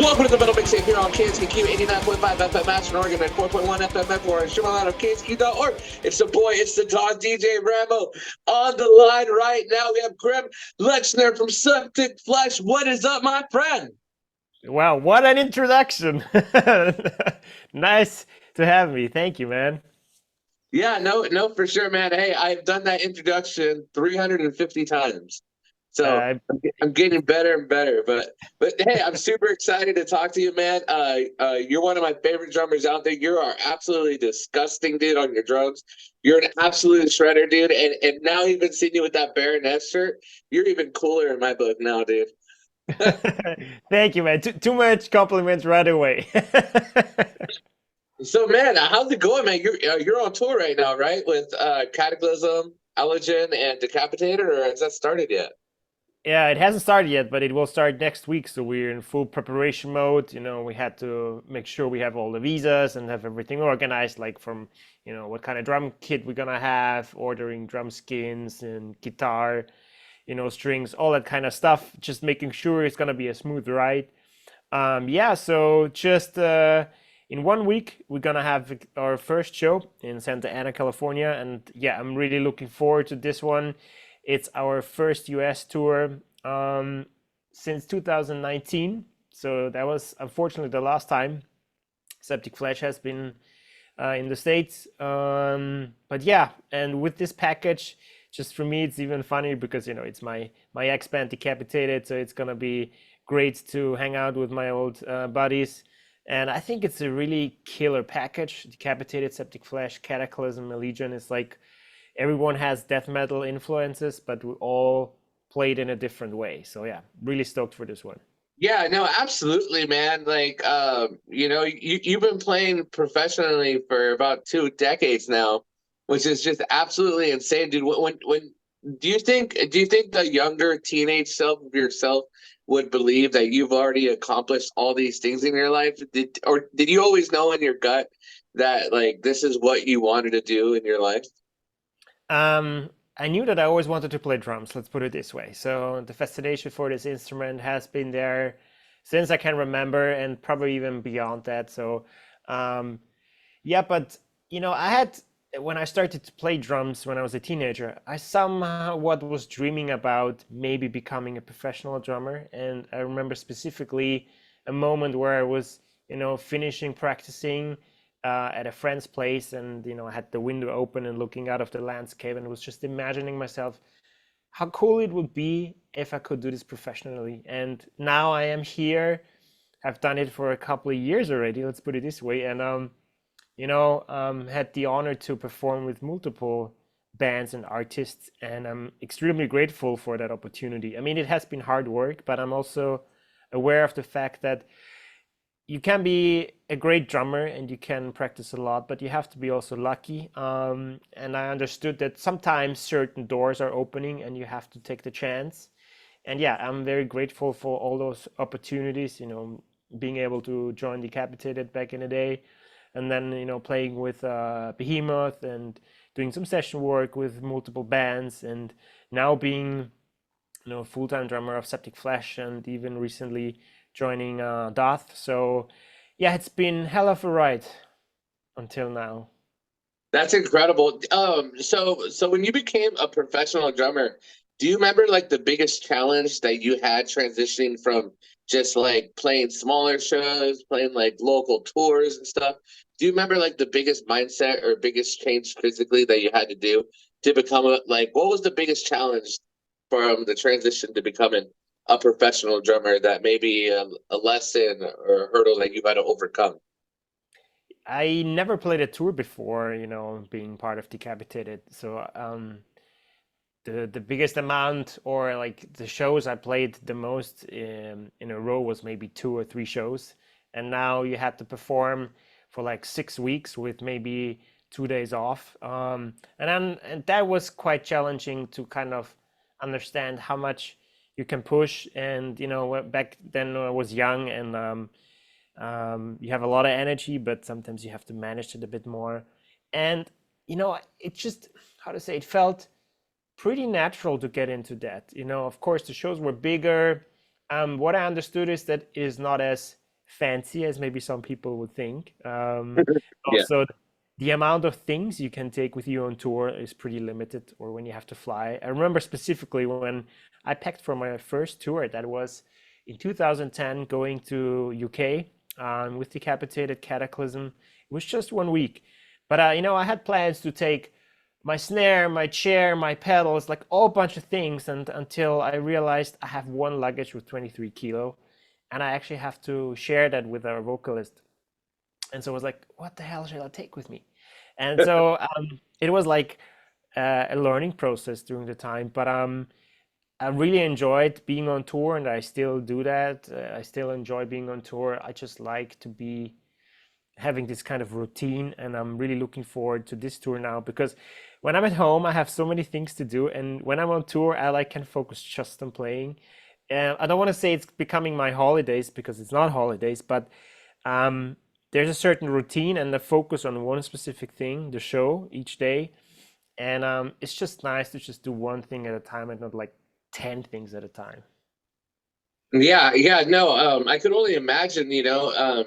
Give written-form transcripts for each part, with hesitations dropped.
Welcome to the Metal Mixtape here on KSKQ 89.5 FM Ashland, Oregon, and 4.1 FM Medford, and stream out of kskqdjramo. It's the boy, it's the Don DJ Ramo. On the line right now, we have Kerim Lechner from SEPTICFLESH. What is up, my friend? Wow, what an introduction. Nice to have me. Thank you, man. Yeah, no, for sure, man. Hey, I've done that introduction 350 times. So Uh, I'm getting better and better, but hey, I'm super excited to talk to you, man. You're one of my favorite drummers out there. You are absolutely disgusting, dude, on your drums. You're an absolute shredder, dude. And now even seeing you with that Baroness shirt, you're even cooler in my book now, dude. Thank you, man. Too much compliments right away. So, man, how's it going, man? You're on tour right now, right? With Cataclysm, Allergen, and Decapitated, or has that started yet? Yeah, it hasn't started yet, but it will start next week. So we're in full preparation mode. We had to make sure we have all the visas and have everything organized, like from, what kind of drum kit we're gonna have, ordering drum skins and guitar, strings, all that kind of stuff. Just making sure it's gonna be a smooth ride. Yeah, so just in 1 week, we're gonna have our first show in Santa Ana, California, and yeah, I'm really looking forward to this one. It's our first US tour since 2019, so that was unfortunately the last time SEPTICFLESH has been in the States. But yeah, and with this package, just for me, it's even funny because it's my ex band Decapitated, so it's gonna be great to hang out with my old buddies. And I think it's a really killer package. Decapitated, SEPTICFLESH, Cataclysm, Legion. It's like everyone has death metal influences, but we all played in a different way. So yeah, really stoked for this one. Yeah, no, absolutely, man. Like, you've been playing professionally for about 2 decades now, which is just absolutely insane, dude. When do you think the younger teenage self of yourself would believe that you've already accomplished all these things in your life? Did you always know in your gut that like this is what you wanted to do in your life? I knew that I always wanted to play drums, let's put it this way. So the fascination for this instrument has been there since I can remember and probably even beyond that. So, um, yeah, but I had, when I started to play drums when I was a teenager, I somehow what was dreaming about maybe becoming a professional drummer. And I remember specifically a moment where I was, finishing practicing at a friend's place, and I had the window open and looking out of the landscape, and was just imagining myself how cool it would be if I could do this professionally. And now I am here. I've done it for a couple of years already. Let's put it this way, and had the honor to perform with multiple bands and artists, and I'm extremely grateful for that opportunity. I mean, it has been hard work, but I'm also aware of the fact that you can be a great drummer and you can practice a lot, but you have to be also lucky. And I understood that sometimes certain doors are opening and you have to take the chance. And yeah, I'm very grateful for all those opportunities, being able to join Decapitated back in the day, and then, playing with Behemoth and doing some session work with multiple bands, and now being full-time drummer of SEPTICFLESH, and even recently joining Doth. So yeah, it's been hell of a ride until now. That's incredible. So when you became a professional drummer, do you remember like the biggest challenge that you had transitioning from just like playing smaller shows, playing like local tours and stuff? Do you remember like the biggest mindset or biggest change physically that you had to do to become like what was the biggest challenge from the transition to becoming a professional drummer that maybe a lesson or a hurdle that you had to overcome? I never played a tour before, being part of Decapitated. So the biggest amount, or like the shows I played the most in a row, was maybe 2 or 3 shows. And now you had to perform for like 6 weeks with maybe 2 days off. And that was quite challenging to kind of understand how much you can push. And back then I was young, and you have a lot of energy, but sometimes you have to manage it a bit more. And it just, how to say, it felt pretty natural to get into that. Of course, the shows were bigger. What I understood is that it is not as fancy as maybe some people would think. Yeah. Also, the amount of things you can take with you on tour is pretty limited, or when you have to fly. I remember specifically when I packed for my first tour, that was in 2010, going to UK with Decapitated Cataclysm. It was just 1 week. But I had plans to take my snare, my chair, my pedals, like all bunch of things, and until I realized I have one luggage with 23 kilo, and I actually have to share that with our vocalist. And so I was like, what the hell shall I take with me? And so it was like a learning process during the time, but I really enjoyed being on tour, and I still do that. I still enjoy being on tour. I just like to be having this kind of routine, and I'm really looking forward to this tour now, because when I'm at home I have so many things to do, and when I'm on tour I like can focus just on playing. I don't want to say it's becoming my holidays, because it's not holidays, but um, there's a certain routine and the focus on one specific thing, the show each day, and it's just nice to just do one thing at a time and not like 10 things at a time. Yeah, yeah, no, I could only imagine,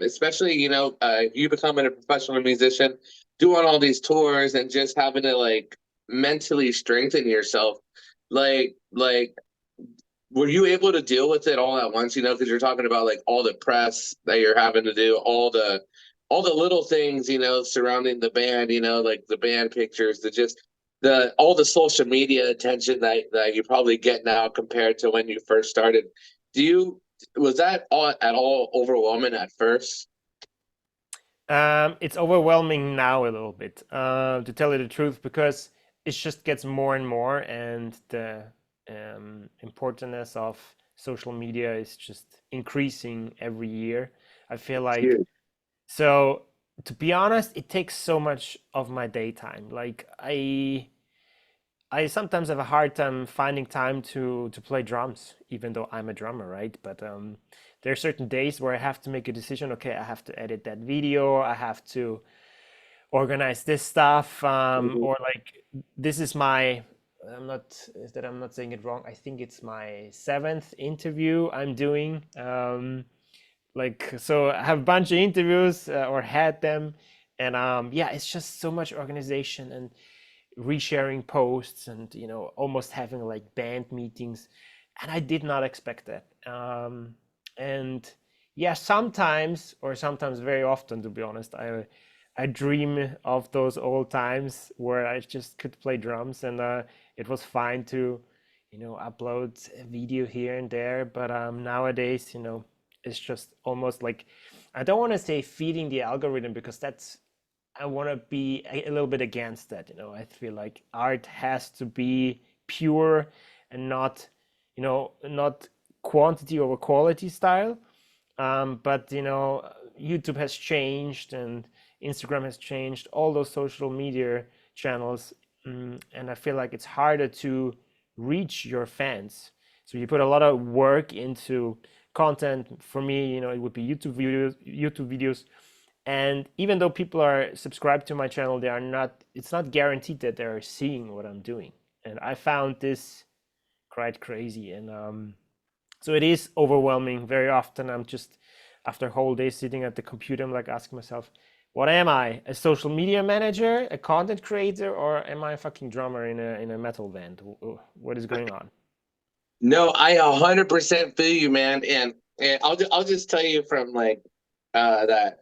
especially, you becoming a professional musician, doing all these tours and just having to like mentally strengthen yourself. Like, were you able to deal with it all at once, because you're talking about like all the press that you're having to do, all the little things, surrounding the band, like the band pictures, the all the social media attention that you probably get now compared to when you first started. Do you Was that all at all overwhelming at first? It's overwhelming now a little bit, to tell you the truth, because it just gets more and more, and the importance of social media is just increasing every year. I feel like, Huge. so to be honest, it takes so much of my daytime. Like I sometimes have a hard time finding time to play drums, even though I'm a drummer, right? But there are certain days where I have to make a decision. Okay, I have to edit that video. I have to organize this stuff, Mhm. or like this is my. I'm not saying it wrong. I think it's my seventh interview I'm doing. Like, so I have a bunch of interviews, or had them, and yeah, it's just so much organization and resharing posts, and almost having like band meetings, and I did not expect that. And yeah, sometimes very often, to be honest, I dream of those old times where I just could play drums, and it was fine to upload a video here and there. But nowadays, it's just almost like, I don't want to say feeding the algorithm, because that's, I want to be a little bit against that. I feel like art has to be pure, and not, not quantity over quality style. But YouTube has changed, and Instagram has changed, all those social media channels, and I feel like it's harder to reach your fans. So you put a lot of work into content. For me, it would be YouTube videos, and even though people are subscribed to my channel, they are not. It's not guaranteed that they're seeing what I'm doing, and I found this quite crazy. And so it is overwhelming. Very often, I'm just, after a whole day sitting at the computer, I'm like asking myself, what am I? A social media manager, a content creator, or am I a fucking drummer in a metal band? What is going on? No, I 100% feel you, man. And I'll just tell you from like that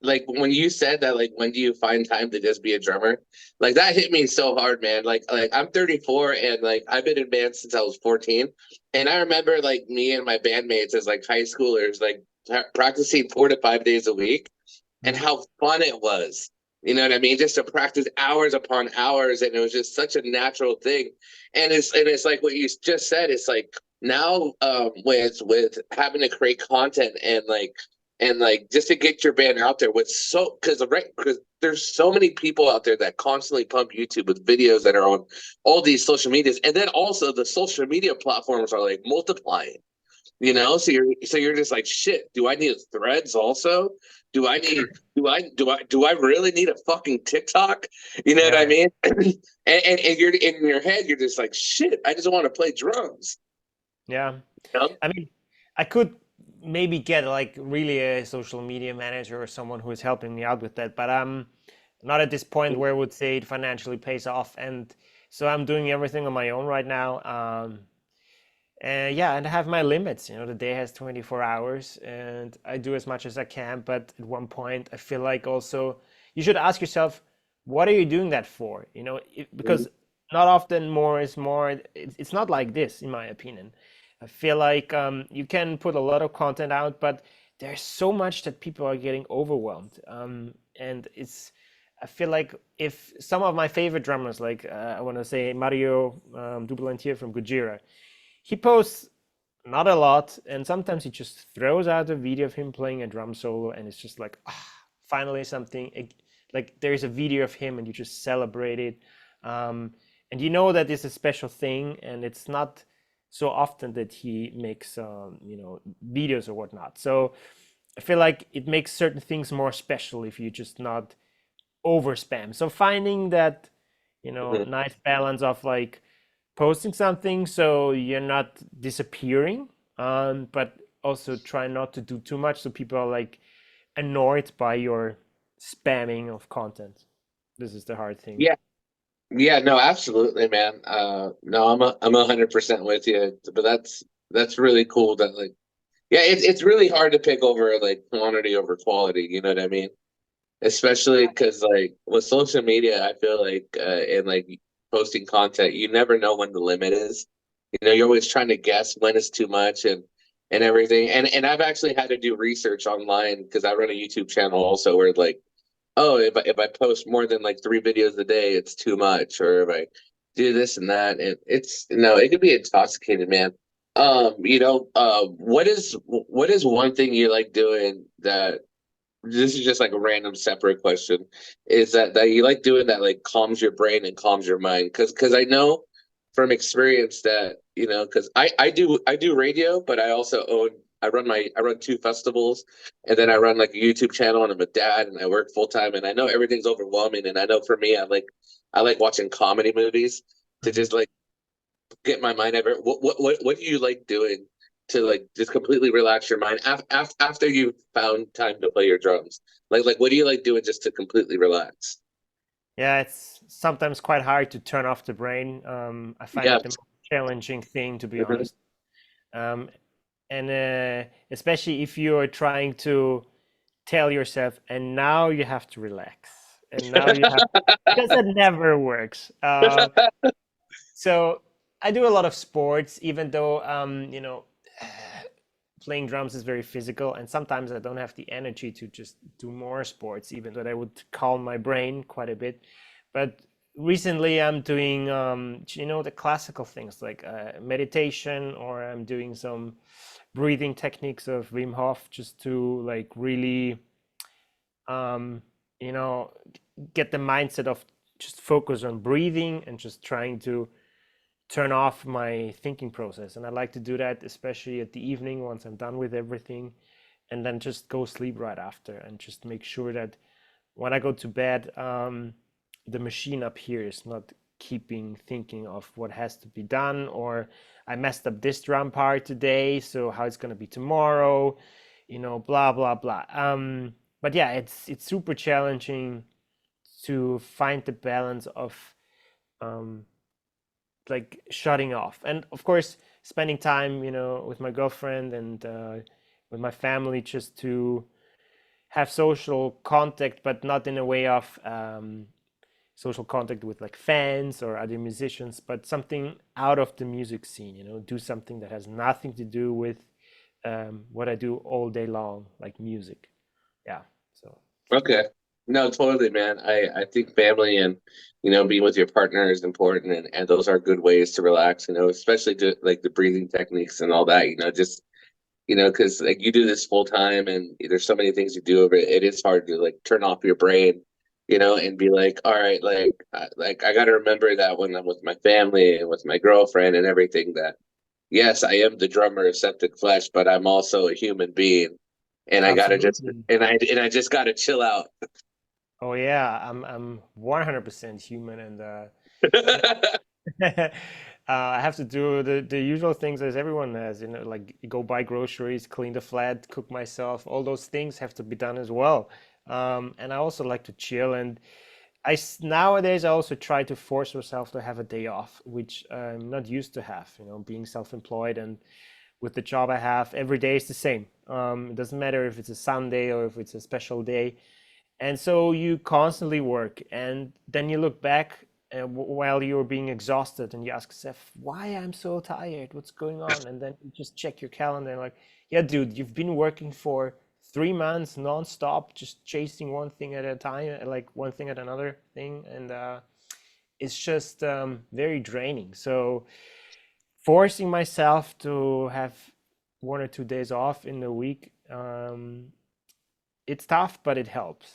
like when you said that, like when do you find time to just be a drummer? Like that hit me so hard, man. Like I'm 34, and like I've been in bands since I was 14. And I remember like me and my bandmates as like high schoolers, like practicing 4 to 5 days a week, and Mm. how fun it was. You know what I mean? Just to practice hours upon hours, and it was just such a natural thing. And it's like what you just said. It's like now, with having to create content, and like just to get your band out there with, because there's so many people out there that constantly pump YouTube with videos that are on all these social medias, and then also the social media platforms are like multiplying. So you're just like, shit, do I need threads also? Do I really need a fucking TikTok? You know what I Yeah, mean? And you're in your head, you're just like, shit, I just want to play drums. yeah. You know? I mean, I could. maybe get like really a social media manager or someone who is helping me out with that. But I'm not at this point where I would say it financially pays off, and so I'm doing everything on my own right now. And yeah, and I have my limits. You know, the day has 24 hours, and I do as much as I can. But at one point, I feel like also you should ask yourself, what are you doing that for? You know, because not often more is more. It's not like this, in my opinion. I feel like you can put a lot of content out, but there's so much that people are getting overwhelmed. And it's, I feel like if some of my favorite drummers, like I want to say Mario Duplantier from Gojira, he posts not a lot, and sometimes he just throws out a video of him playing a drum solo, and it's just like, ah, finally something. Like there's a video of him, and you just celebrate it, and you know that it's a special thing, and it's not so often that he makes videos or whatnot. So I feel like it makes certain things more special if you just not over spam. So finding that Mhm. nice balance of like posting something so you're not disappearing, but also try not to do too much so people are like annoyed by your spamming of content. This is the hard thing. Yeah, yeah, no, absolutely, man. No, I'm 100% with you. But that's really cool that like, yeah, it's really hard to pick over like quantity over quality. You know what I mean? Especially because like with social media, I feel like and like posting content, you never know when the limit is. You know, you're always trying to guess when it's too much and everything. And I've actually had to do research online because I run a YouTube channel also where like, oh, if I post more than like 3 videos a day, it's too much, or if I do this and that, and it's no, it could be intoxicated, man. What is one thing you like doing that this is just like a random separate question is that you like doing that like calms your brain and calms your mind because I know from experience that because I do radio but I run 2 festivals and then I run like a YouTube channel and I'm a dad and I work full time and I know everything's overwhelming and I know for me I like watching comedy movies to Mhm. just like get my mind ever. What do you like doing to like just completely relax your mind after you found time to play your drums? Like what do you like doing just to completely relax? Yeah, it's sometimes quite hard to turn off the brain. I find Yeah. that the most challenging thing, to be Mhm. honest. Um, and especially if you are trying to tell yourself, and now you have to relax, and now you have, because that never works. So I do a lot of sports, even though playing drums is very physical, and sometimes I don't have the energy to just do more sports, even though that would calm my brain quite a bit. But recently, I'm doing the classical things like meditation, or I'm doing some breathing techniques of Wim Hof just to like really um, you know get the mindset of just focus on breathing and just trying to turn off my thinking process. And I like to do that especially at the evening once I'm done with everything, and then just go sleep right after and just make sure that when I go to bed, the machine up here is not keeping thinking of what has to be done, or I messed up this drum part today, so how it's going to be tomorrow, blah blah blah. But yeah, it's super challenging to find the balance of um, like shutting off, and of course spending time with my girlfriend and with my family, just to have social contact, but not in a way of social contact with like fans or other musicians, but something out of the music scene, do something that has nothing to do with what I do all day long, like music. Yeah. So Okay. No, totally, man. I think family and being with your partner is important and those are good ways to relax, especially like the breathing techniques and all that, just because like you do this full time and there's so many things you do over it. It is hard to like turn off your brain, and be like, all right, like I got to remember that when I'm with my family and with my girlfriend and everything that yes, I am the drummer of Septic Flesh, but I'm also a human being, and I gotta just absolutely. and I just gotta chill out. Oh yeah, I'm 100% human, and I have to do the usual things as everyone has, like go buy groceries, clean the flat, cook myself. All those things have to be done as well. And I also like to chill. And nowadays I also try to force myself to have a day off, which I'm not used to have. Being self-employed and with the job I have, every day is the same. It doesn't matter if it's a Sunday or if it's a special day. And so you constantly work, and then you look back while you're being exhausted, and you ask yourself, "Why I'm so tired? What's going on?" And then you just check your calendar, and like, "Yeah, dude, you've been working for 3 months nonstop, just chasing one thing at a time, like one thing at another thing, and it's just very draining." So forcing myself to have 1 or 2 days off in the week, it's tough, but it helps.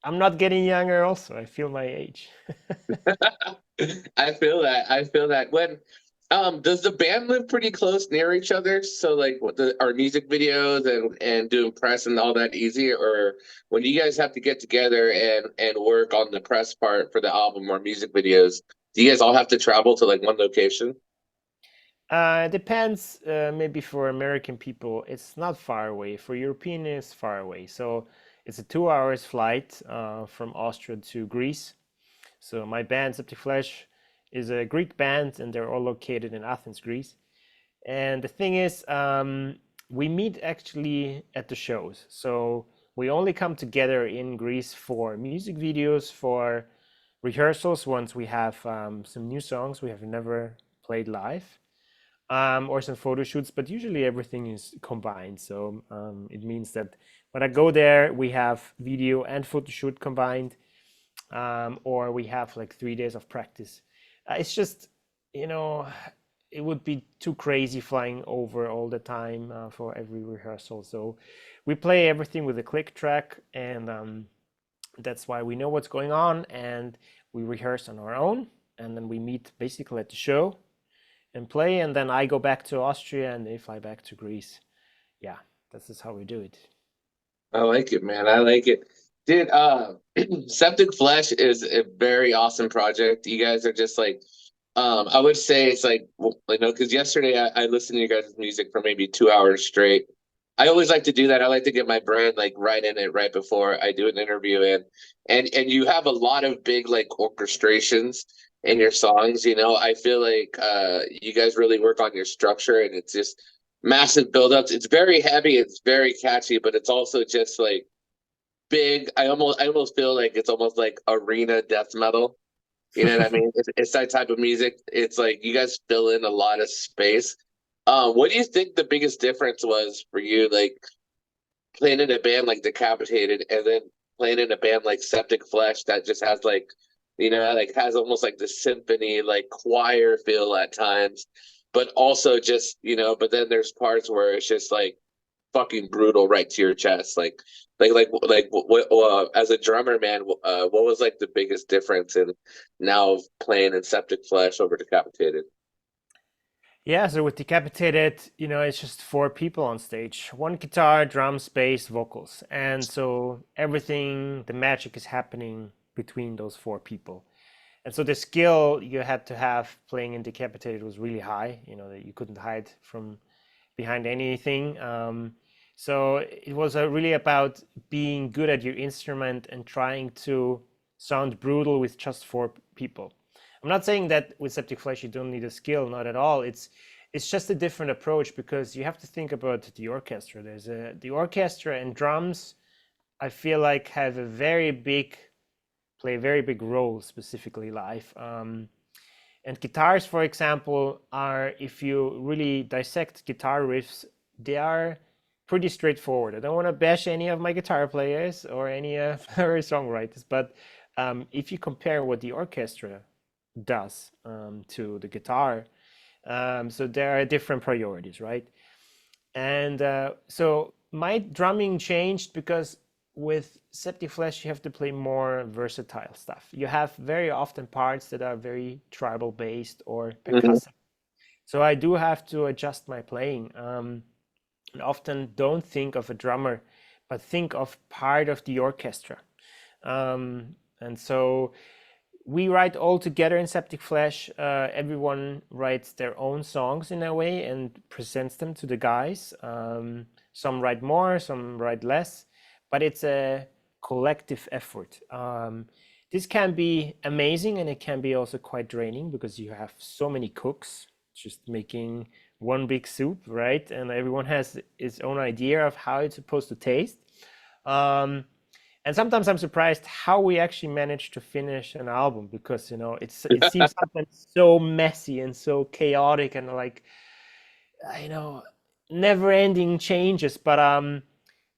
I'm not getting younger also. I feel my age. I feel that. I feel that. When does the band live pretty close near each other? So like what are music videos and doing press and all that easy? Or when you guys have to get together and work on the press part for the album or music videos, do you guys all have to travel to like one location? It depends. Maybe for American people, it's not far away. For European, it's far away. So it's a 2 hours flight from Austria to Greece. So my band, SEPTICFLESH, is a Greek band, and they're all located in Athens, Greece. And the thing is, we meet actually at the shows. So we only come together in Greece for music videos, for rehearsals once we have some new songs we have never played live, or some photo shoots, but usually everything is combined. So it means that when I go there, we have video and photo shoot combined, or we have like 3 days of practice. It's just, you know, it would be too crazy flying over all the time for every rehearsal. So we play everything with a click track, and that's why we know what's going on, and we rehearse on our own, and then we meet basically at the show and play, and then I go back to Austria and they fly back to Greece. Yeah, that's just how we do it. I like it, man. I like it. Dude, Septic Flesh is a very awesome project. You guys are just like, I would say it's like, because yesterday I listened to you guys' music for maybe 2 hours straight. I always like to do that. I like to get my brain like right in it right before I do an interview and you have a lot of big like orchestrations in your songs. I feel like you guys really work on your structure and it's just massive buildups. It's very heavy, it's very catchy, but it's also just like big. I almost feel like it's almost like arena death metal. You know what I mean? It's that type of music. It's like you guys fill in a lot of space. What do you think the biggest difference was for you, like playing in a band like Decapitated and then playing in a band like Septic Flesh that just has like, like has almost like the symphony, like choir feel at times, but also just, but then there's parts where it's just like fucking brutal right to your chest. What as a drummer, man, what was like the biggest difference in now playing in Septic Flesh over Decapitated? Yeah, so with Decapitated, it's just four people on stage, one guitar, drums, bass, vocals. And so everything, the magic is happening between those four people. And so the skill you had to have playing in Decapitated was really high, that you couldn't hide from behind anything. So it was really about being good at your instrument and trying to sound brutal with just four people. I'm not saying that with Septic Flesh you don't need a skill, not at all. It's just a different approach because you have to think about the orchestra. The orchestra and drums, I feel like have play a very big role specifically live. And guitars, for example, if you really dissect guitar riffs, they are pretty straightforward. I don't want to bash any of my guitar players or any of our songwriters, but if you compare what the orchestra does to the guitar, so there are different priorities, right? And so my drumming changed because with Septicflesh you have to play more versatile stuff. You have very often parts that are very tribal based or Mm-hmm. percussive. So I do have to adjust my playing. And often don't think of a drummer, but think of part of the orchestra. And so we write all together in Septic Flesh. Everyone writes their own songs in a way and presents them to the guys. Some write more, some write less, but it's a collective effort. This can be amazing and it can be also quite draining because you have so many cooks just making one big soup, right? And everyone has its own idea of how it's supposed to taste. Um, and sometimes I'm surprised how we actually managed to finish an album because it seems sometimes so messy and so chaotic and like you know never ending changes. But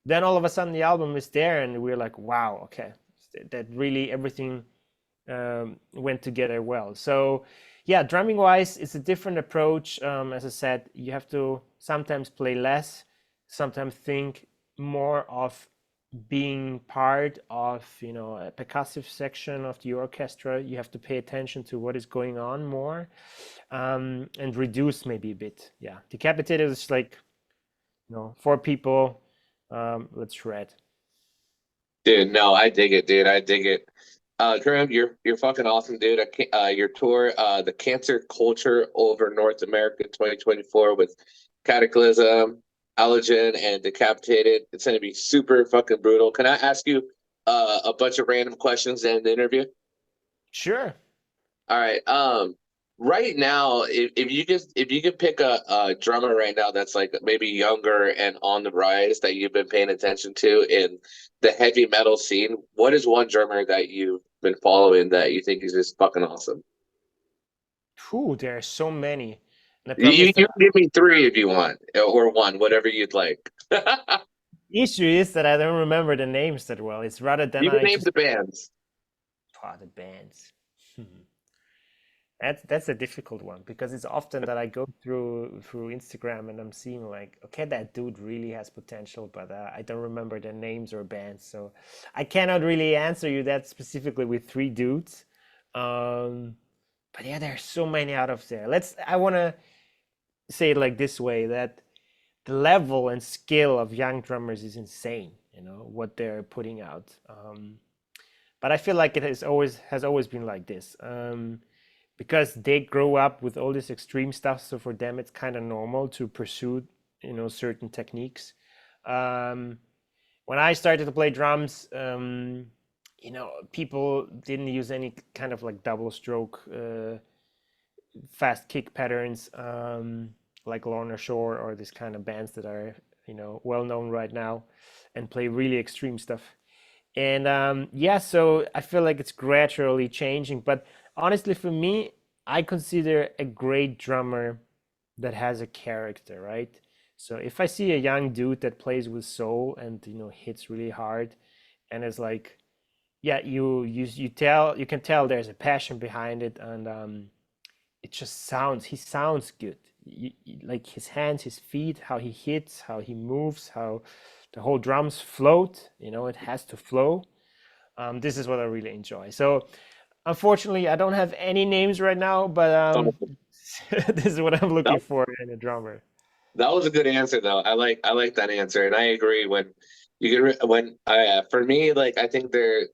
then all of a sudden the album is there and we're like, wow, okay, that really everything went together well. So yeah, drumming wise, it's a different approach. As I said, you have to sometimes play less, sometimes think more of being part of a percussive section of the orchestra. You have to pay attention to what is going on more, and reduce maybe a bit. Yeah, Decapitated is like four people. Let's shred. Dude, no, I dig it, dude. I dig it. Kerim, you're fucking awesome, dude. Your tour, the Cancer Culture over North America 2024 with Cataclysm, Allergen, and Decapitated. It's gonna be super fucking brutal. Can I ask you a bunch of random questions in the interview? Sure. All right. Right now, if you could pick a drummer right now that's like maybe younger and on the rise that you've been paying attention to in the heavy metal scene, what is one drummer that you've been following that you think is just fucking awesome? Whew, there are so many. And the You problem is that you can give me three if you want, or one, whatever you'd like. the issue is that I don't remember the names that well. It's rather than You can I name just the bands. the bands. That's a difficult one because it's often that I go through Instagram and I'm seeing like, okay, that dude really has potential, but I don't remember their names or bands, so I cannot really answer you that specifically with three dudes. Um, but yeah, there's so many out of there. I want to say it like this way that the level and skill of young drummers is insane. What they're putting out. But I feel like it has always been like this. Because they grow up with all this extreme stuff, so for them it's kind of normal to pursue certain techniques. um, when I started to play drums, people didn't use any kind of like double stroke fast kick patterns, like Lorna Shore or this kind of bands that are well known right now and play really extreme stuff. And yeah, so I feel like it's gradually changing. But honestly, for me, I consider a great drummer that has a character, right? So if I see a young dude that plays with soul and hits really hard, and it's like, yeah, you can tell there's a passion behind it, and it just he sounds good. Like his hands, his feet, how he hits, how he moves, how the whole drums float. It has to flow. This is what I really enjoy. So, unfortunately, I don't have any names right now, but Oh, this is what I'm that, looking for in a drummer. that was a good answer though. I like that answer, and I agree. For me, like I think they're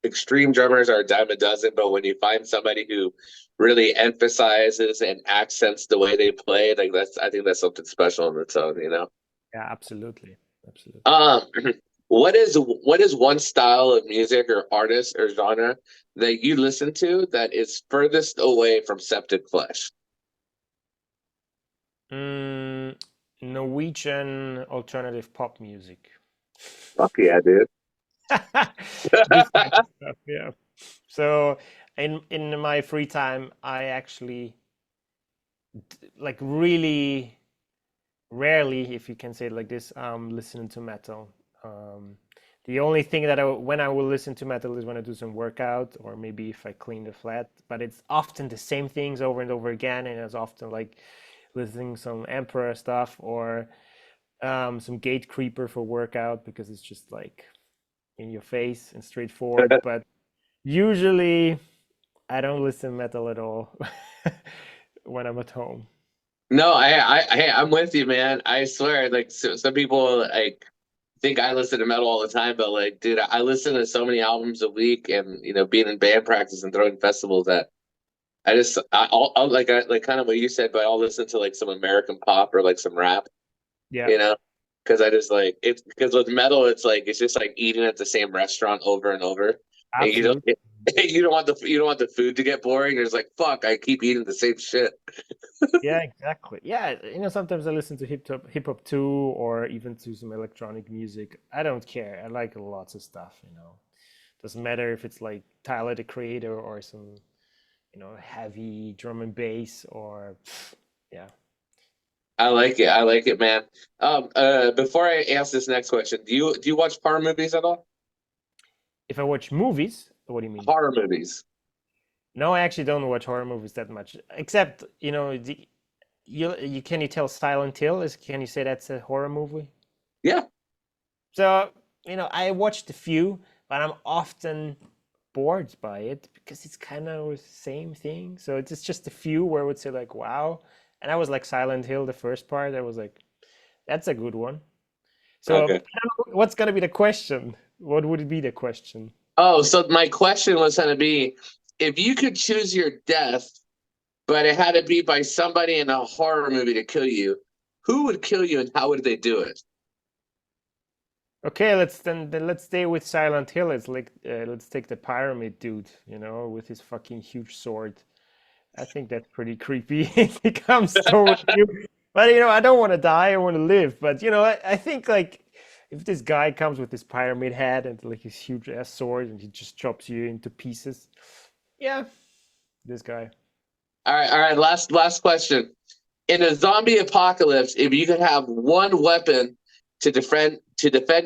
extreme drummers are a dime a dozen, but when you find somebody who really emphasizes and accents the way they play, like I think that's something special on its own, you know. Yeah, absolutely, absolutely. Um, what is one style of music or artist or genre that you listen to that is furthest away from Septic Flesh? Mm, Norwegian alternative pop music. Fuck yeah, dude. This kind of stuff, yeah. So in my free time, I actually like really rarely, if you can say it like this, listening to metal. Um, the only thing that when I will listen to metal is when I do some workout or maybe if I clean the flat. But it's often the same things over and over again, and it's often like listening some Emperor stuff or some Gate Creeper for workout because it's just like in your face and straightforward. But usually, I don't listen to metal at all when I'm at home. No, I'm with you, man. I swear, like some people like. think I listen to metal all the time, but like, dude, I listen to so many albums a week, and being in band practice and throwing festivals, that I'll like kind of what you said, but I'll listen to like some American pop or like some rap, Yeah, you know, because I just like it's because with metal, it's just like eating at the same restaurant over and over, and absolutely. you don't want the food to get boring. You're just like, fuck, I keep eating the same shit. Yeah, exactly. Yeah, sometimes I listen to hip hop too, or even to some electronic music. I don't care. I like lots of stuff. Doesn't matter if it's like Tyler the Creator or some heavy drum and bass or yeah. I like it. I like it, man. Before I ask this next question, do you watch horror movies at all? If I watch movies, what do you mean? Horror movies. No, I actually don't watch horror movies that much. Except, can you tell Silent Hill is can you say that's a horror movie? Yeah. So, I watched a few, but I'm often bored by it because it's kind of the same thing. So it's just a few where I would say like, wow. And I was like Silent Hill, the first part, I was like, that's a good one. So Okay. what's gonna be the question? What would be the question? Oh, so my question was going to be, if you could choose your death, but it had to be by somebody in a horror movie to kill you, who would kill you and how would they do it? Okay, let's stay with Silent Hill. It's like let's take the pyramid dude, with his fucking huge sword. I think that's pretty creepy. He comes towards you, but I don't want to die. I want to live. But I think like if this guy comes with his pyramid head and like his huge ass sword and he just chops you into pieces, yeah, this guy. All right. Last question. In a zombie apocalypse, if you could have one weapon to defend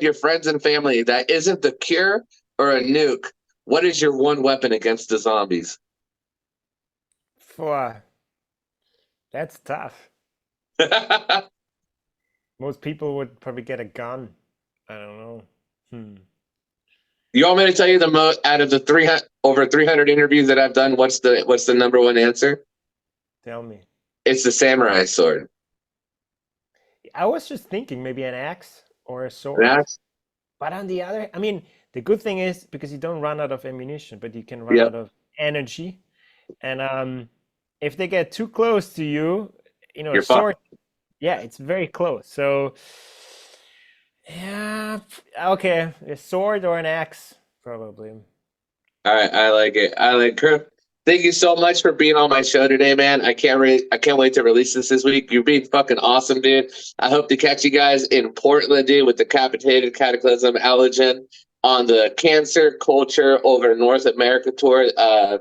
your friends and family that isn't the cure or a nuke, what is your one weapon against the zombies? Phew, that's tough. Most people would probably get a gun. I don't know. You want me to tell you the most out of the over 300 interviews that I've done? What's the number one answer? Tell me. It's the samurai sword. I was just thinking maybe an axe or a sword. That's But on the other, I mean, the good thing is because you don't run out of ammunition, but you can run Yep. out of energy. And if they get too close to you, a You're fucked. sword, yeah, it's very close. So, yeah, okay, a sword or an axe, probably. All right, I like it. I like her. Thank you so much for being on my show today, man. I can't wait to release this week. You're being fucking awesome, dude. I hope to catch you guys in Portland, dude, with the Capitated Cataclysm Allergen on the Cancer Culture Over North America tour.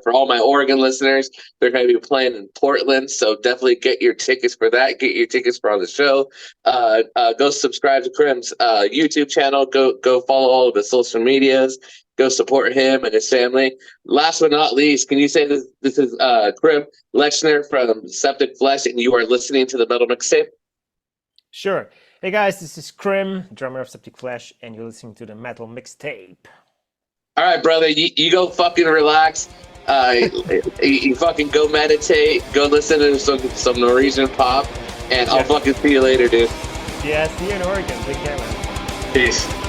For all my Oregon listeners, they're going to be playing in Portland, so definitely get your tickets for that. Get your tickets for on the show. Go subscribe to Kerim's YouTube channel. Go follow all of his social medias. Go support him and his family. Last but not least, can you say this? This is Kerim Lechner from Septic Flesh, and you are listening to the Metal Mixtape. Sure. Hey guys, this is Kerim, drummer of Septic Flesh, and you're listening to the Metal Mixtape. All right, brother, you go fucking relax. You fucking go meditate. Go listen to some Norwegian pop, and I'll fucking see you later, dude. Yeah, see you in Oregon. Take care, man. Peace.